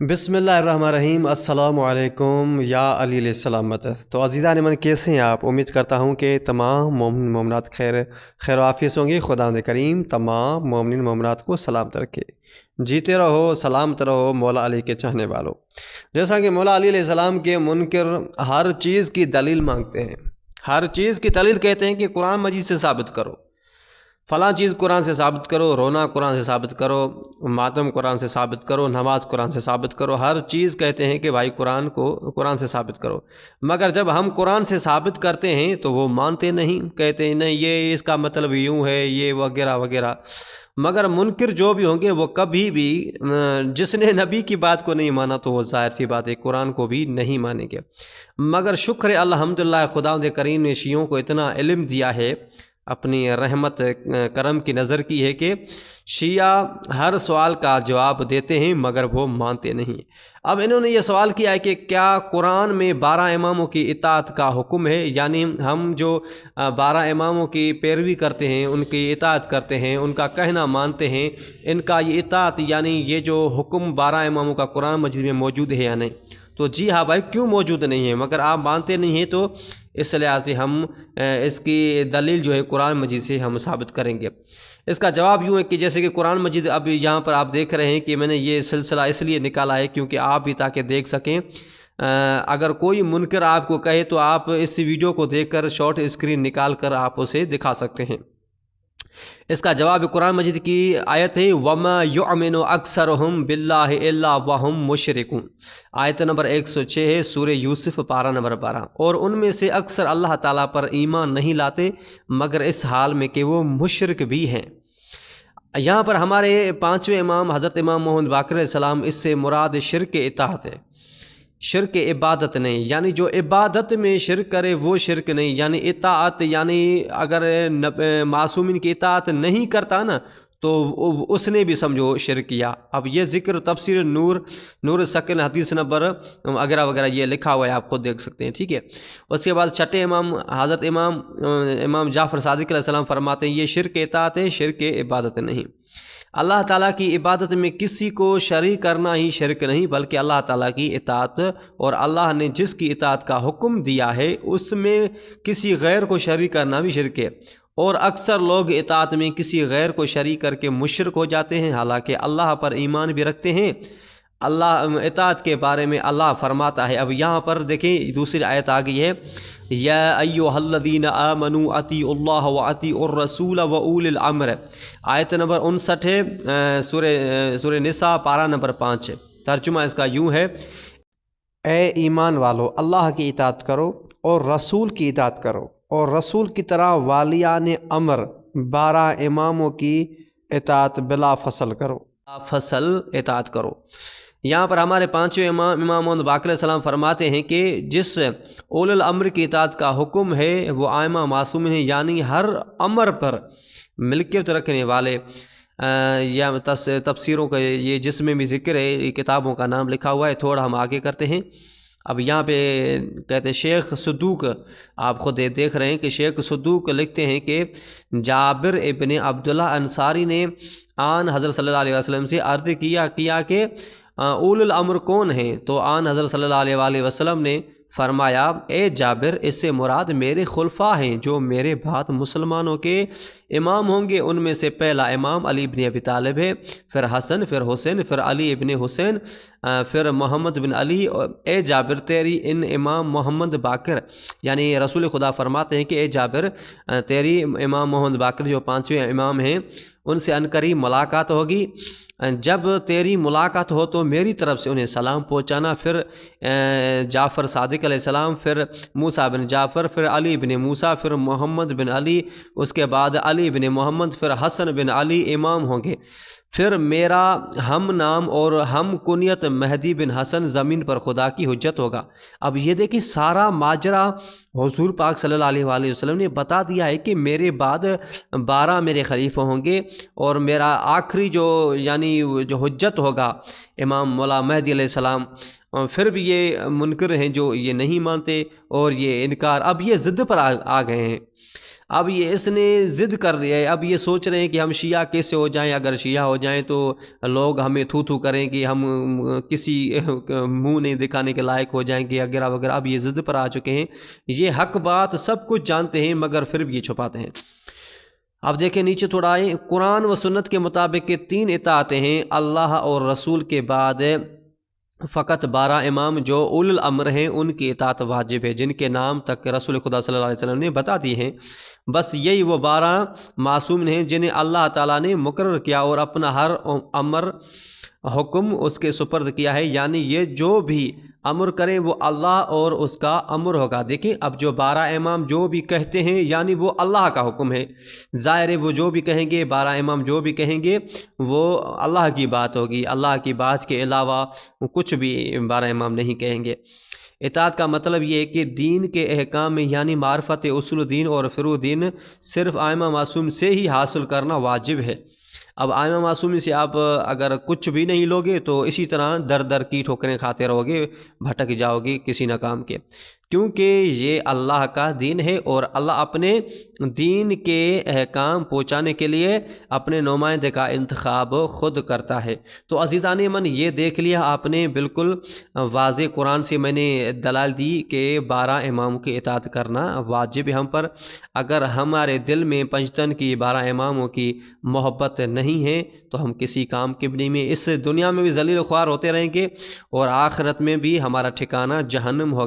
बिस्मिल्लाहिर्रहमानिर्रहीम। अस्सलामु अलैकुम या अली अलैहि सलामत। तो अज़ीज़ान मन, कैसे हैं आप? उम्मीद करता हूँ कि तमाम मोमिन मोमिनात खैर आफियत होंगे। खुदा करीम तमाम मोमिन मोमिनात को सलामत रखे। जीते रहो, सलामत रहो मौला अली के चाहने वालों। जैसा कि मौला अली अलैहिस्सलाम के मुनकर हर चीज़ की दलील मांगते हैं, हर चीज़ की दलील कहते हैं कि कुरान मजीद से साबित करो, फ़लाँ चीज़ कुरान से साबित करो, रोना कुरान से साबित करो, मातम कुरान से साबित करो, नमाज कुरान से साबित करो। हर चीज़ कहते हैं कि भाई कुरान से साबित करो। मगर जब हम कुरान से साबित करते हैं तो वो मानते नहीं, कहते हैं नहीं ये इसका मतलब यूँ है, ये वगैरह वगैरह। मगर मुनकिर जो भी होंगे वो कभी भी जिसने नबी की बात को नहीं माना तो वो ज़ाहिर सी बात है कुरान को भी नहीं मानेंगे। मगर शुक्र है अल्हम्दुलिल्लाह, खुदा करीम ने शियों को इतना इल्म दिया है, अपनी रहमत करम की नज़र की है कि शिया हर सवाल का जवाब देते हैं मगर वो मानते नहीं। अब इन्होंने ये सवाल किया है कि क्या कुरान में 12 इमामों की इताअत का हुक्म है, यानी हम जो 12 इमामों की पैरवी करते हैं, उनकी इताअत करते हैं, उनका कहना मानते हैं, इनका ये इताअत यानी ये जो हुक्म 12 इमामों का कुरान मजीद में मौजूद है या नहीं? तो जी हाँ भाई, क्यों मौजूद नहीं है? मगर आप मानते नहीं हैं तो इस लिहाज से हम इसकी दलील जो है कुरान मजीद से हम साबित करेंगे। इसका जवाब यूँ है कि जैसे कि कुरान मजीद अब यहाँ पर आप देख रहे हैं कि मैंने ये सिलसिला इसलिए निकाला है क्योंकि आप भी ताकि देख सकें। अगर कोई मुनकर आपको कहे तो आप इस वीडियो को देखकर शॉर्ट स्क्रीन निकाल कर आप उसे दिखा सकते हैं। इसका जवाब कुरान मजीद की आयत है, वमा युमिनु अक्सरुहुम बिल्लाहि इल्ला वहुम मुशरिकून। आयत नंबर 106 है, सूरह यूसुफ पारा नंबर 12। और उनमें से अक्सर अल्लाह ताला पर ईमान नहीं लाते मगर इस हाल में कि वो मुशरिक भी हैं। यहाँ पर हमारे पाँचवें इमाम हज़रत इमाम मोहम्मद बाक़िर अलैहिस्सलाम, इससे मुराद शिर्क इताअत है, शिर्क इबादत नहीं। यानी जो इबादत में शिर्क करे वो शिर्क नहीं। यानी इताअत यानी अगर मासूमिन की इताअत नहीं करता ना तो उसने भी समझो शिर्क किया। अब ये ज़िक्र तफसीर नूर सकल हदीस नंबर वगैरह वगैरह ये लिखा हुआ है, आप खुद देख सकते हैं, ठीक है। उसके बाद छठे इमाम हज़रत इमाम जाफ़र सादिक अलैहिस्सलाम फरमाते हैं ये शिर्क इताअत है, शिर्क इबादत नहीं। अल्लाह ताला की इबादत में किसी को शरीक करना ही शिर्क नहीं, बल्कि अल्लाह ताला की इताअत और अल्लाह ने जिसकी इताअत का हुक्म दिया है उसमें किसी गैर को शरीक करना भी शिर्क है। और अक्सर लोग इताअत में किसी गैर को शरीक करके मुशरिक हो जाते हैं, हालांकि अल्लाह पर ईमान भी रखते हैं। अल्लाह इताअत के बारे में अल्लाह फरमाता है, अब यहाँ पर देखें दूसरी आयत आ गई है, या अय्युहल्लज़ीना आमनू अतीउल्लाह व अतीउर रसूल व उलिल अम्र। आयत नंबर 59 है, सूरह निसा पारा नंबर 5। तर्जुमा इसका यूँ है, ए ईमान वालो अल्लाह की इताअत करो और रसूल की इताअत करो और रसूल की तरह वालियान अमर 12 इमामों की इताअत बिला फसल करो, फसल इताअत करो। यहाँ पर हमारे पाँचवें इमाम मोहम्मद बाक़िर अलैहिस्सलाम फरमाते हैं कि जिस उलुल अम्र की इताअत का हुक्म है वो आइमा मासूम है, यानी हर अमर पर मिल्कियत रखने वाले। या तफसीरों का ये जिसमें भी ज़िक्र है, किताबों का नाम लिखा हुआ है। थोड़ा हम आगे करते हैं। अब यहाँ पे कहते हैं शेख सदूक, आप खुद देख रहे हैं कि शेख सदूक लिखते हैं कि जाबिर इब्न अब्दुल्ला अंसारी ने आन हज़रत सल्लल्लाहु अलैहि वसल्लम से अर्ज़ किया कि उलुल अम्र कौन है? तो आन हज़रत सल्लल्लाहु अलैहि वसल्लम ने फरमाया, ए जाबिर, इससे मुराद मेरे खुलफा हैं जो मेरे बाद मुसलमानों के इमाम होंगे। उनमें से पहला इमाम अली इब्न अबी तालिब है, फिर हसन, फिर हुसैन, फिर अली इब्न हुसैन, फिर मोहम्मद बिन अली। ए जाबिर, तेरी इन इमाम मोहम्मद बाक़िर, यानी रसूल खुदा फरमाते हैं कि ए जाबिर, तेरी इमाम मोहम्मद बाक़िर जो पाँचवें इमाम हैं उनसे अनकरीब मुलाकात होगी। जब तेरी मुलाकात हो तो मेरी तरफ से उन्हें सलाम पहुँचाना। फिर जाफ़र सादिक अलैहिस्सलाम, फिर मूसा बिन जाफ़र, फिर अली बिन मूसा, फिर मोहम्मद बिन अली, उसके बाद अली बिन मोहम्मद, फिर हसन बिन अली इमाम होंगे। फिर मेरा हम नाम और हम कुनियत महदी बिन हसन ज़मीन पर खुदा की हुज्जत होगा। अब ये देखिए सारा माजरा हुज़ूर पाक सल्लल्लाहु अलैहि वसल्लम ने बता दिया है कि मेरे बाद 12 मेरे खलीफा होंगे और मेरा आखिरी जो यानी जो हुज्जत होगा इमाम मौला महदी अलैहिस्सलाम। फिर भी ये मुनकर हैं जो ये नहीं मानते और ये इनकार, अब ये ज़िद पर आ गए हैं। اب یہ اس نے ضد کر لیا ہے، اب یہ سوچ رہے ہیں کہ ہم شیعہ کیسے ہو جائیں، اگر شیعہ ہو جائیں تو لوگ ہمیں تھو تھو کریں کہ ہم کسی منہ نہیں دکھانے کے لائق ہو جائیں گے وغیرہ وغیرہ۔ اب یہ ضد پر آ چکے ہیں، یہ حق بات سب کچھ جانتے ہیں مگر پھر بھی یہ چھپاتے ہیں۔ اب دیکھیں نیچے تھوڑا آئیں، قرآن و سنت کے مطابق 3 اطاعتیں ہیں اللہ اور رسول کے بعد فقط 12 امام جو اول الامر ہیں ان کی اطاعت واجب ہے، جن کے نام تک رسول خدا صلی اللہ علیہ وسلم نے بتا دی ہیں۔ بس یہی وہ 12 معصوم ہیں جنہیں اللہ تعالیٰ نے مقرر کیا اور اپنا ہر امر حکم اس کے سپرد کیا ہے، یعنی یہ جو بھی امر کریں وہ اللہ اور اس کا امر ہوگا۔ دیکھیں اب جو 12 امام جو بھی کہتے ہیں یعنی وہ اللہ کا حکم ہے، ظاہر ہے وہ جو بھی کہیں گے 12 امام جو بھی کہیں گے وہ اللہ کی بات ہوگی، اللہ کی بات کے علاوہ کچھ بھی 12 امام نہیں کہیں گے۔ اطاعت کا مطلب یہ ہے کہ دین کے احکام میں یعنی معرفت اصول دین اور فروع دین صرف ائمہ معصوم سے ہی حاصل کرنا واجب ہے۔ اب ائمہ معصوم سے آپ اگر کچھ بھی نہیں لوگے تو اسی طرح در در کی ٹھوکریں کھاتے رہو گے، بھٹک جاؤ گے کسی نہ کام کے، کیونکہ یہ اللہ کا دین ہے اور اللہ اپنے دین کے احکام پہنچانے کے لیے اپنے نمائندے کا انتخاب خود کرتا ہے۔ تو عزیزان من یہ دیکھ لیا آپ نے، بالکل واضح قرآن سے میں نے دلائل دی کہ 12 اماموں کی اطاعت کرنا واجب ہے ہم پر۔ اگر ہمارے دل میں پنجتن کی 12 اماموں کی محبت نہیں ہے تو ہم کسی کام کے بھی نہیں، میں اس دنیا میں بھی ذلیل خوار ہوتے رہیں گے اور آخرت میں بھی ہمارا ٹھکانہ جہنم ہوگا۔